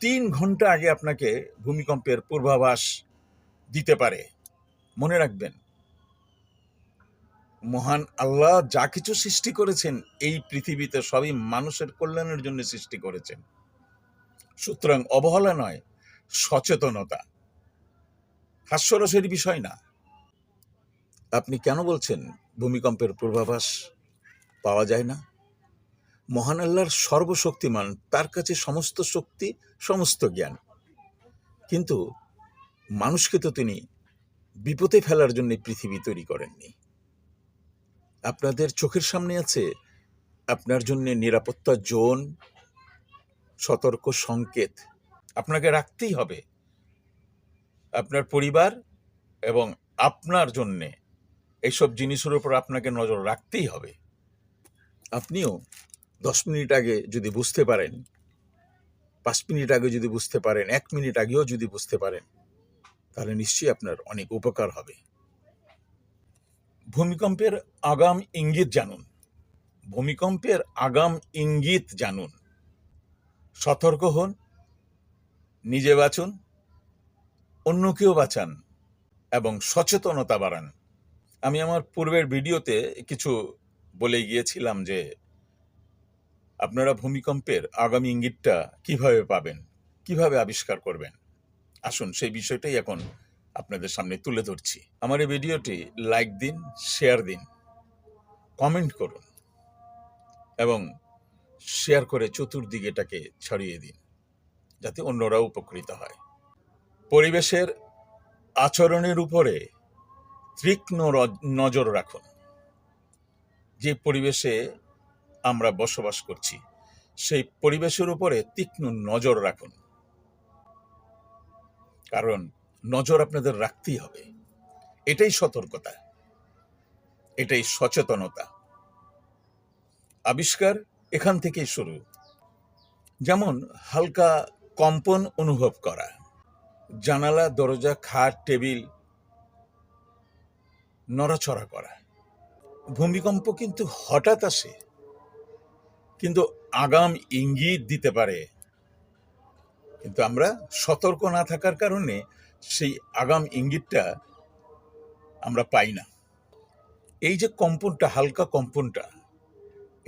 3 ঘন্টা আগে আপনাকে ভূমিকম্পের পূর্বাভাস দিতে পারে। মনে রাখবেন, মহান আল্লাহ যা কিছু সৃষ্টি করেছেন এই পৃথিবীতে সবই মানুষের কল্যাণের জন্য সৃষ্টি করেছেন। সুতরাং অবহেলা নয়, সচেতনতা। হাস্যরসের বিষয় না। আপনি কেন বলছেন ভূমিকম্পের পূর্বাভাস পাওয়া যায় না? মহান আল্লাহর সর্বশক্তিমান, তার কাছে সমস্ত শক্তি, সমস্ত জ্ঞান। কিন্তু মানুষকে তো তিনি বিপদে ফেলার জন্য পৃথিবী তৈরি করেননি। আপনাদের চোখের সামনে আছে আপনার জন্য নিরাপত্তা জোন, সতর্ক সংকেত। আপনাকে রাখতেই হবে। আপনার পরিবার এবং আপনার জন্যে এইসব জিনিসের উপর আপনাকে নজর রাখতেই হবে। আপনিও 10 মিনিট আগে যদি বুঝতে পারেন, 5 মিনিট আগে যদি বুঝতে পারেন, 1 মিনিট আগেও যদি বুঝতে পারেন, তাহলে নিশ্চয়ই আপনার অনেক উপকার হবে। ভূমিকম্পের আগাম ইঙ্গিত জানুন। ভূমিকম্পের আগাম ইঙ্গিত জানুন। সতর্ক হন, নিজে বাঁচুন, অন্যকেও বাঁচান এবং সচেতনতা বাড়ান। আমি আমার পূর্বের ভিডিওতে কিছু বলে গিয়েছিলাম যে আপনারা ভূমিকম্পের আগামী ইঙ্গিতটা কিভাবে পাবেন, কিভাবে আবিষ্কার করবেন। আসুন সেই বিষয়টাই এখন আপনাদের সামনে তুলে ধরছি। আমার এই ভিডিওটি লাইক দিন, শেয়ার দিন, কমেন্ট করুন এবং শেয়ার করে চতুর্দিকে এটাকে ছড়িয়ে দিন, যাতে অন্যরাও উপকৃত হয়। পরিবেশের আচরণের উপরে তীক্ষ্ণ নজর রাখুন। যে পরিবেশে আমরা বসবাস করছি সেই পরিবেশের উপরে তীক্ষ্ণ নজর রাখুন, কারণ নজর আপনাদের রাখতেই হবে। এটাই সতর্কতা, এটাই সচেতনতা। আবিষ্কার এখান থেকেই শুরু। যেমন হালকা কম্পন অনুভব করা, জানালা, দরজা, খাট, টেবিল নড়াচড়া করা। ভূমিকম্প কিন্তু হঠাৎ আসে, কিন্তু আগাম ইঙ্গিত দিতে পারে। কিন্তু আমরা সতর্ক না থাকার কারণে সেই আগাম ইঙ্গিতটা আমরা পাই না। এই যে কম্পনটা, হালকা কম্পনটা,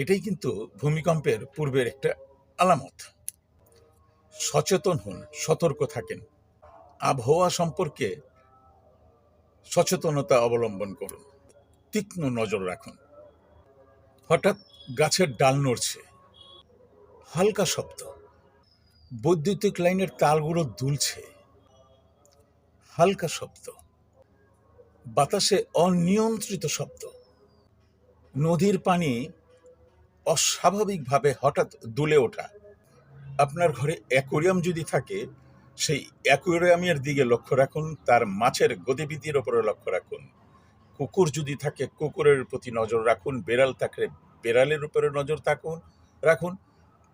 এটাই কিন্তু ভূমিকম্পের পূর্বের একটা আলামত। সচেতন হন, সতর্ক থাকেন, আবহাওয়া সম্পর্কে সচেতনতা অবলম্বন করুন, তীক্ষ্ণ নজর রাখুন। হঠাৎ গাছের ডাল নড়ছে, হালকা শব্দ, বৈদ্যুতিক লাইনের তারগুলো দুলছে, হালকা শব্দ, বাতাসে অনিয়ন্ত্রিত শব্দ, নদীর পানি অস্বাভাবিকভাবে হঠাৎ দুলে ওঠা। আপনার ঘরে অ্যাকোয়ারিয়াম যদি থাকে, সেই অ্যাকোয়ারিয়ামের দিকে লক্ষ্য রাখুন, তার মাছের গতিবিধির ওপরে লক্ষ্য রাখুন। কুকুর যদি থাকে, কুকুরের প্রতি নজর রাখুন। বেড়াল থাকলে বেড়ালের উপরে নজর রাখুন।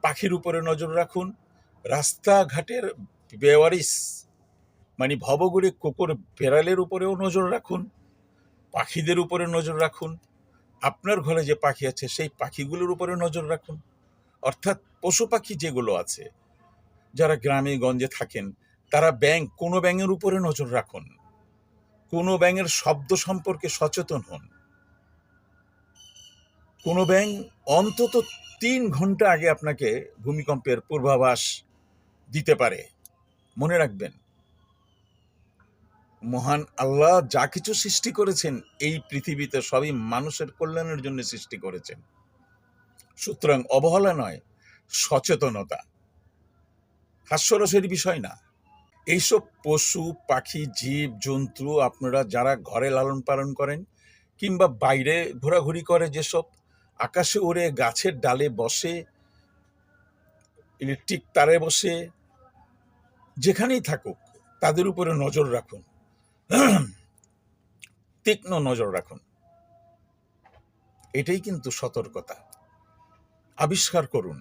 পাখির উপরে নজর রাখুন। রাস্তাঘাটের বেওয়ারিশ মানে ভবঘুরে কুকুর, বেড়ালের উপরেও নজর রাখুন, পাখিদের উপরে নজর রাখুন। আপনার ঘরে যে পাখি আছে সেই পাখিগুলোর উপরে নজর রাখুন। অর্থাৎ পশু পাখি যেগুলো আছে, যারা গ্রামে গঞ্জে থাকেন, তারা কোনো ব্যাঙের উপরে নজর রাখুন। কোনো ব্যাঙের শব্দ সম্পর্কে সচেতন হন। কোনো ব্যাঙ অন্তত 3 ঘন্টা আগে আপনাকে ভূমিকম্পের পূর্বাভাস দিতে পারে। মনে রাখবেন, মহান আল্লাহ যা কিছু সৃষ্টি করেছেন এই পৃথিবীতে সবই মানুষের কল্যাণের জন্য সৃষ্টি করেছেন। সুতরাং অবহেলা নয়, সচেতনতা। হাস্যরসের বিষয় না। এইসব পশু পাখি, জীব জন্তু আপনারা যারা ঘরে লালন পালন করেন কিংবা বাইরে ঘোরাঘুরি করে, যেসব আকাশে ওড়ে, গাছের ডালে বসে, ইলেকট্রিক তারে বসে, যেখানেই থাকুক, তাদের উপরে নজর রাখুন, তীক্ষ্ণ নজর রাখুন। এটাই কিন্তু সতর্কতা। আবিষ্কার করুন।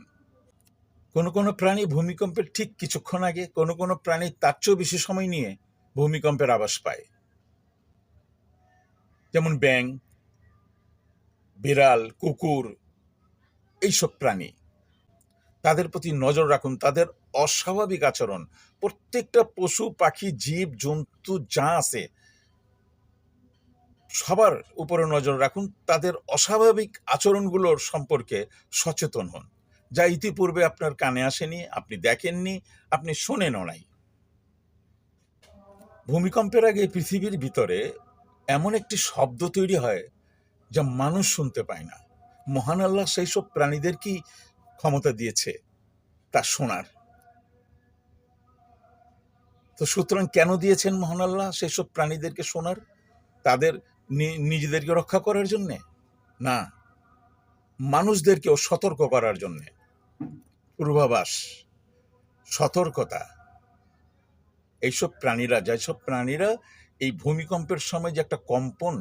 কোনো প্রাণী ভূমিকম্পের ঠিক কিছুক্ষণ আগে, কোনো প্রাণী তার চেয়েও বেশি সময় নিয়ে ভূমিকম্পের আভাস পায়। যেমন ব্যাঙ, বিড়াল, কুকুর, এইসব প্রাণী, তাদের প্রতি নজর রাখুন, তাদের অস্বাভাবিক আচরণ, প্রত্যেকটা পশু পাখি জীব জন্তু যা আছে সবার উপরে নজর রাখুন, তাদের অস্বাভাবিক আচরণগুলোর সম্পর্কে সচেতন হন, যা ইতিপূর্বে আপনার কানে আসেনি, আপনি দেখেননি, আপনি শোনেনও নাই। ভূমিকম্পের আগে পৃথিবীর ভিতরে এমন একটি শব্দ তৈরি হয় যা মানুষ শুনতে পায় না। মহান আল্লাহ সেই সব প্রাণীদের কি ক্ষমতা দিয়েছে তা শোনার। তো সুতরাং কেন দিয়েছেন মহান আল্লাহ সেই সব প্রাণীদেরকে শোনার? তাদের নিজেদেরকে রক্ষা করার জন্যে না, মানুষদেরকেও সতর্ক করার জন্যে। পূর্বাভাস, সতর্কতা। এইসব প্রাণীরা, যেসব প্রাণীরা এই ভূমিকম্পের সময় যে একটা কম্পন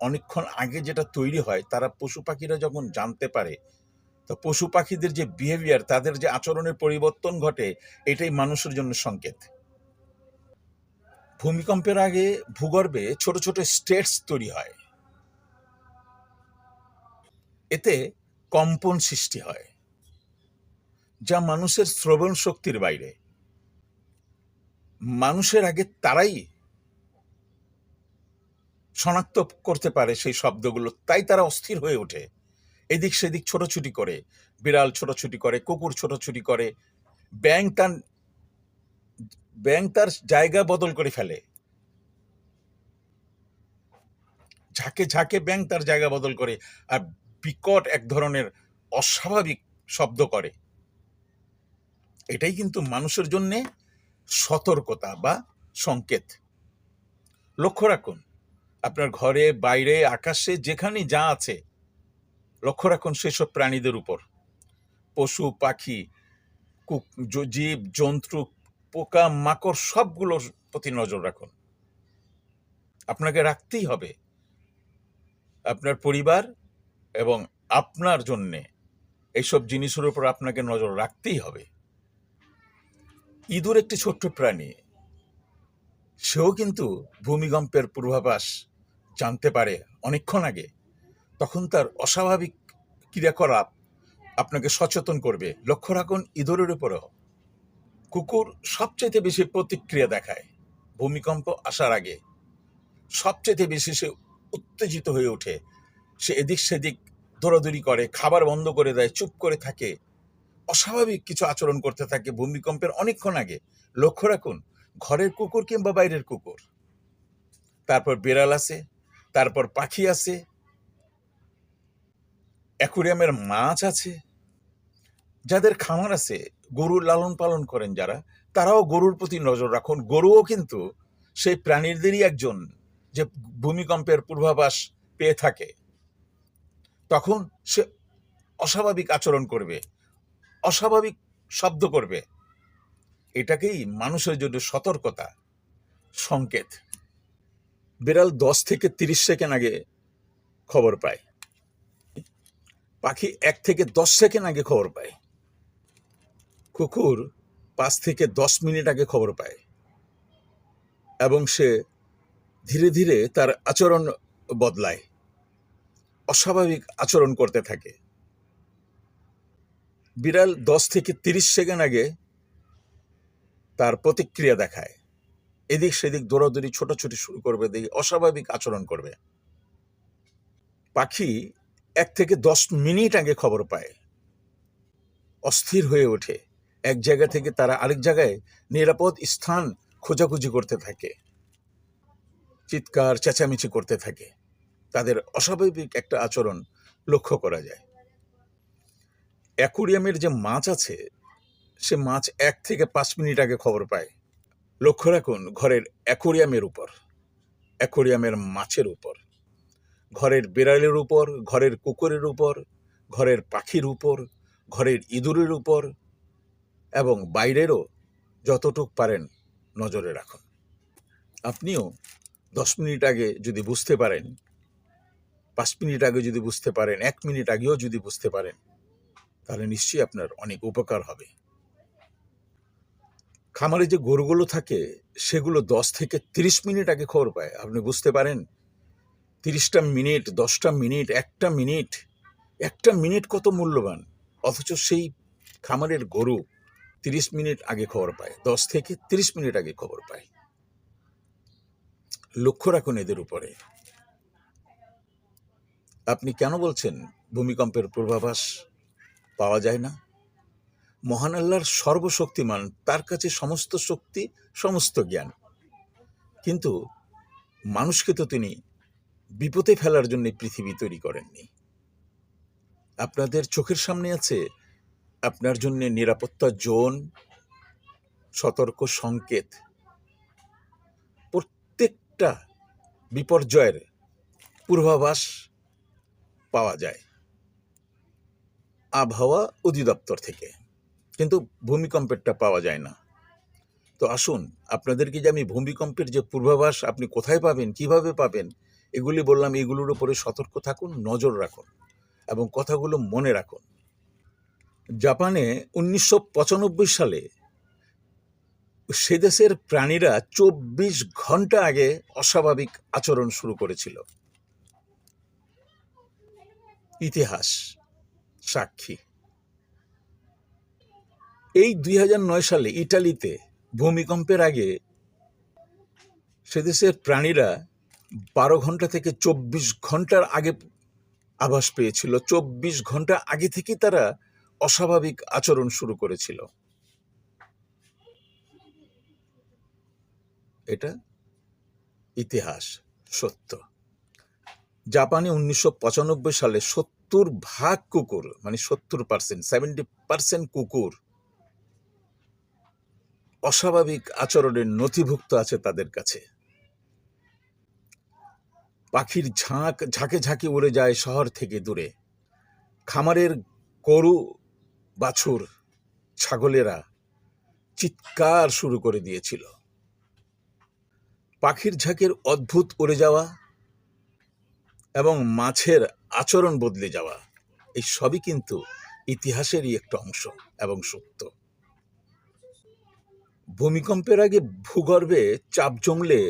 অনেকক্ষণ আগে যেটা তৈরি হয়, তারা পশু পাখিরা যখন জানতে পারে, তো পশু পাখিদের যে বিহেভিয়ার, তাদের যে আচরণের পরিবর্তন ঘটে, এটাই মানুষের জন্য সংকেত। ভূমিকম্পের আগে ভূগর্ভে ছোট ছোট স্টেটস তৈরি হয়, এতে কম্পন সৃষ্টি হয় যা মানুষের শ্রবণ শক্তির বাইরে। মানুষের আগে তারাই শনাক্ত করতে পারে সেই শব্দগুলো, তাই তারা অস্থির হয়ে ওঠে, এদিক সেদিক ছোটাছুটি করে। বিড়াল ছোটাছুটি করে, কুকুর ছোটাছুটি করে, ব্যাঙ তার জায়গা বদল করে ফেলে, ঝাঁকে ঝাঁকে ব্যাঙ তার জায়গা বদল করে, আর বিকট এক ধরনের অস্বাভাবিক শব্দ করে। এটাই কিন্তু মানুষের জন্যে সতর্কতা বা সংকেত। লক্ষ্য রাখুন, আপনার ঘরে, বাইরে, আকাশে, যেখানে যা আছে, লক্ষ্য রাখুন সেসব প্রাণীদের উপর। পশু পাখি, জীব জন্তু, পোকা মাকড়, সবগুলোর প্রতি নজর রাখুন। আপনাকে রাখতেই হবে। আপনার পরিবার এবং আপনার জন্যে এইসব জিনিসের উপর আপনাকে নজর রাখতেই হবে। ইঁদুর একটি ছোট্ট প্রাণী, সেও কিন্তু ভূমিকম্পের পূর্বাভাস জানতে পারে অনেকক্ষণ আগে। তখন তার অস্বাভাবিক ক্রিয়াকলাপ আপনাকে সচেতন করবে। লক্ষ্য রাখুন ইঁদুরের উপরেও। কুকুর সবচেয়ে বেশি প্রতিক্রিয়া দেখায় ভূমিকম্প আসার আগে। সবচেয়ে বেশি সে উত্তেজিত হয়ে ওঠে, সে এদিক সেদিক দৌড়াদৌড়ি করে, খাবার বন্ধ করে দেয়, চুপ করে থাকে, অস্বাভাবিক কিছু আচরণ করতে থাকে ভূমিকম্পের অনেকক্ষণ আগে। লক্ষ্য রাখুন, ঘরের কুকুর কিংবা বাইরের কুকুর, তারপর বিড়াল আছে, তারপর পাখি আছে, অ্যাকুরিয়ামের মাছ আছে, যাদের খামার আছে, গরুর লালন পালন করেন যারা, তারাও গরুর প্রতি নজর রাখুন। গরুও কিন্তু সেই প্রাণীদেরই একজন যে ভূমিকম্পের পূর্বাভাস পেয়ে থাকে। তখন সে অস্বাভাবিক আচরণ করবে, অস্বাভাবিক শব্দ করবে। এটাকেই মানুষের জন্য সতর্কতা, সংকেত। বিড়াল 10 থেকে 30 সেকেন্ড আগে খবর পায়, পাখি 1 থেকে 10 সেকেন্ড আগে খবর পায়, কুকুর 5 থেকে 10 মিনিট আগে খবর পায়, এবং সে ধীরে ধীরে তার আচরণ বদলায়, অস্বাভাবিক আচরণ করতে থাকে। বিড়াল 10 থেকে 30 সেকেন্ড আগে তার প্রতিক্রিয়া দেখায়, এদিক সেদিক দৌড়াদৌড়ি, ছোটাছুটি শুরু করবে, দিয়ে অস্বাভাবিক আচরণ করবে। পাখি 1 থেকে 10 মিনিট আগে খবর পায়, অস্থির হয়ে ওঠে, এক জায়গা থেকে তারা আরেক জায়গায় নিরাপদ স্থান খোঁজাখুঁজি করতে থাকে, চিৎকার চেঁচামেচি করতে থাকে। তাদের অস্বাভাবিক একটা আচরণ লক্ষ্য করা যায়। অ্যাকুরিয়ামের যে মাছ আছে, সে মাছ 1 থেকে 5 মিনিট আগে খবর পায়। লক্ষ্য রাখুন ঘরের অ্যাকুরিয়ামের উপর, অ্যাকুরিয়ামের মাছের উপর, ঘরের বিড়ালের উপর, ঘরের কুকুরের উপর, ঘরের পাখির উপর, ঘরের ইঁদুরের উপর, এবং বাইরেরও যতটুক পারেন নজরে রাখুন। আপনিও 10 মিনিট আগে যদি বুঝতে পারেন, 5 মিনিট আগে যদি বুঝতে পারেন, 1 মিনিট আগেও যদি বুঝতে পারেন, তাহলে নিশ্চয়ই আপনার অনেক উপকার হবে। খামারে যে গরুগুলো থাকে, সেগুলো 10 থেকে 30 মিনিট আগে খবর পায়। আপনি বুঝতে পারেন 30টা মিনিট, 10টা মিনিট, একটা মিনিট কত মূল্যবান। অথচ সেই খামারের গরু 30 মিনিট আগে খবর পায়, 10 থেকে 30 মিনিট আগে খবর পায়। লক্ষ্য রাখুন এদের উপরে। আপনি কেন বলছেন ভূমিকম্পের পূর্বাভাস পাওয়া যায় না? মহান আল্লাহর সর্বশক্তিমান, তার কাছে সমস্ত শক্তি, সমস্ত জ্ঞান, কিন্তু মানুষকে তো তিনি বিপদে ফেলার জন্য পৃথিবী তৈরি করেননি। আপনাদের চোখের সামনে আছে আপনার জন্য নিরাপত্তা জোন, সতর্ক সংকেত, প্রত্যেকটা বিপর্যয়ের পূর্বাভাস পাওয়া যায় আবহাওয়া অধিদপ্তর থেকে, কিন্তু ভূমিকম্পেরটা পাওয়া যায় না। তো আসুন, আপনাদেরকে যে আমি ভূমিকম্পের যে পূর্বাভাস আপনি কোথায় পাবেন, কিভাবে পাবেন, এগুলি বললাম, এগুলোর উপরে সতর্ক থাকুন, নজর রাখুন এবং কথাগুলো মনে রাখুন। জাপানে 1995 সালে সে দেশের প্রাণীরা 24 ঘন্টা আগে অস্বাভাবিক আচরণ শুরু করেছিল। ইতিহাস সাক্ষী। এই 2009 সালে ইটালিতে ভূমিকম্পের আগে সে দেশের প্রাণীরা 12 ঘন্টা থেকে 24 ঘন্টার আগে আভাস পেয়েছিল। 24 ঘন্টা আগে থেকে তারা অস্বাভাবিক আচরণ শুরু করেছিল। এটা ইতিহাস, সত্য। জাপানে 1995 সালে 70% কুকুর, মানে 70%, 70% কুকুর অস্বাভাবিক আচরণের নথিভুক্ত আছে তাদের কাছে। পাখির ঝাঁকে ঝাঁকে উড়ে যায় শহর থেকে দূরে। খামারের গরু, বাছুর, ছাগলেরা চিৎকার শুরু করে দিয়েছিল। পাখির ঝাঁকের অদ্ভুত উড়ে যাওয়া এবং মাছের আচরণ বদলে যাওয়া, এই সবই কিন্তু ইতিহাসেরই একটা অংশ এবং সত্য। ভূমিকম্পের আগে ভূগর্ভে চাপ জমলে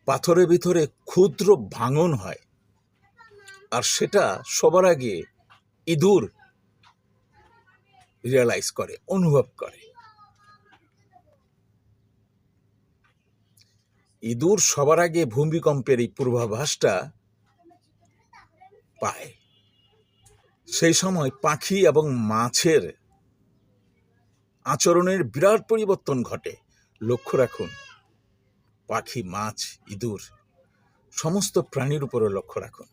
পাথরের ভিতরে ক্ষুদ্র ভাঙন হয়, আর সেটা সবার আগে ইঁদুর রিয়েলাইজ করে, অনুভব করে। ইঁদুর সবার আগে ভূমিকম্পের এই পূর্বাভাসটা পায়। সেই সময় পাখি এবং মাছের আচরণের বিরাট পরিবর্তন ঘটে। লক্ষ্য রাখুন, পাখি, মাছ, ইঁদুর, সমস্ত প্রাণীর উপরে লক্ষ্য রাখুন।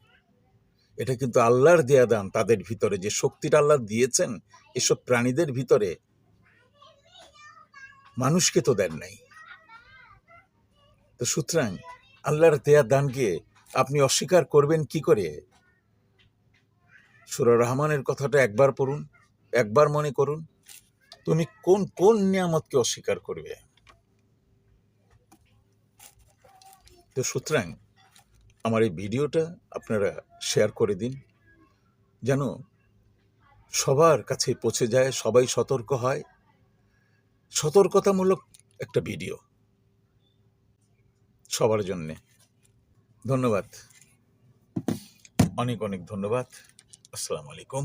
এটা কিন্তু আল্লাহর দেয়া দান। তাদের ভিতরে যে শক্তিটা আল্লাহ দিয়েছেন, এসব প্রাণীদের ভিতরে, মানুষকে তো দেন নাই। তো সুতরাং আল্লাহর দেয়া দানকে আপনি অস্বীকার করবেন কি করে? সূরা রহমানের কথাটা একবার পড়ুন, একবার মনে করুন, তুমি কোন কোন নিয়ামতকে অস্বীকার করবে? তো সুতরাং আমার এই ভিডিওটা আপনারা শেয়ার করে দিন, যেন সবার কাছে পৌঁছে যায়, সবাই সতর্ক হয়। সতর্কতামূলক একটা ভিডিও সবার জন্যে। ধন্যবাদ, অনেক অনেক ধন্যবাদ। আসসালামু আলাইকুম।